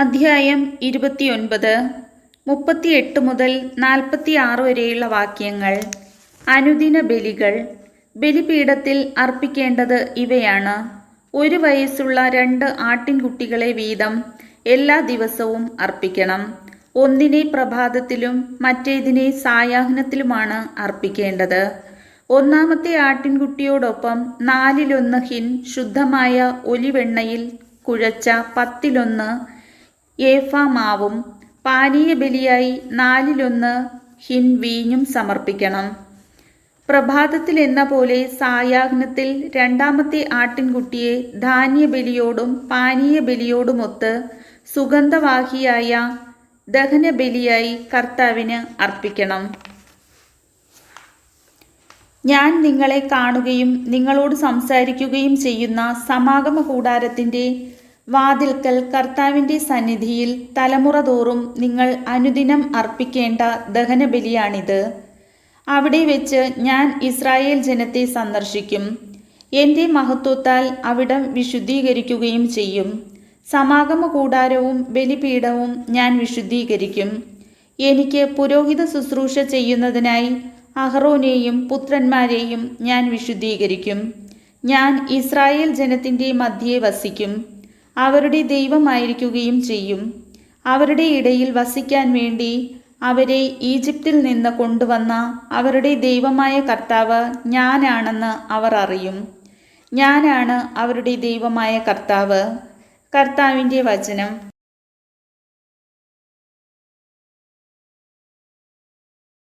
അധ്യായം 29 38 മുതൽ 46 വരെയുള്ള വാക്യങ്ങൾ. അനുദിന ബലികൾ. ബലിപീഠത്തിൽ അർപ്പിക്കേണ്ടത് ഇവയാണ്: 1 വയസ്സുള്ള 2 ആട്ടിൻകുട്ടികളെ വീതം എല്ലാ ദിവസവും അർപ്പിക്കണം. ഒന്നിനെ പ്രഭാതത്തിലും മറ്റേതിനെ സായാഹ്നത്തിലുമാണ് അർപ്പിക്കേണ്ടത്. ഒന്നാമത്തെ ആട്ടിൻകുട്ടിയോടൊപ്പം 1/4 ഹിൻ ശുദ്ധമായ ഒലിവെണ്ണയിൽ കുഴച്ച 1/10 ഏഫാ മാവും പാനീയബലിയായി 1/4 ഹിൻ വീഞ്ഞും സമർപ്പിക്കണം. പ്രഭാതത്തിലെന്ന പോലെ സായാഹ്നത്തിൽ രണ്ടാമത്തെ ആട്ടിൻകുട്ടിയെ ധാന്യബലിയോടും പാനീയബലിയോടുമൊത്ത് സുഗന്ധവാഹിയായ ദഹനബലിയായി കർത്താവിന് അർപ്പിക്കണം. ഞാൻ നിങ്ങളെ കാണുകയും നിങ്ങളോട് സംസാരിക്കുകയും ചെയ്യുന്ന സമാഗമ കൂടാരത്തിൻ്റെ വാതിൽക്കൽ കർത്താവിൻ്റെ സന്നിധിയിൽ തലമുറ തോറും നിങ്ങൾ അനുദിനം അർപ്പിക്കേണ്ട ദഹനബലിയാണിത്. അവിടെ വെച്ച് ഞാൻ ഇസ്രായേൽ ജനത്തെ സന്ദർശിക്കും. എൻ്റെ മഹത്വത്താൽ അവിടം വിശുദ്ധീകരിക്കുകയും ചെയ്യും. സമാഗമ കൂടാരവും ബലിപീഠവും ഞാൻ വിശുദ്ധീകരിക്കും. എനിക്ക് പുരോഹിത ശുശ്രൂഷ ചെയ്യുന്നതിനായി അഹറോനെയും പുത്രന്മാരെയും ഞാൻ വിശുദ്ധീകരിക്കും. ഞാൻ ഇസ്രായേൽ ജനത്തിൻ്റെ മധ്യേ വസിക്കും, അവരുടെ ദൈവമായിരിക്കുകയും ചെയ്യും. അവരുടെ ഇടയിൽ വസിക്കാൻ വേണ്ടി അവരെ ഈജിപ്തിൽ നിന്ന് കൊണ്ടുവന്ന അവരുടെ ദൈവമായ കർത്താവ് ഞാനാണെന്ന് അവർ അറിയും. ഞാനാണ് അവരുടെ ദൈവമായ കർത്താവ്. കർത്താവിൻ്റെ വചനം.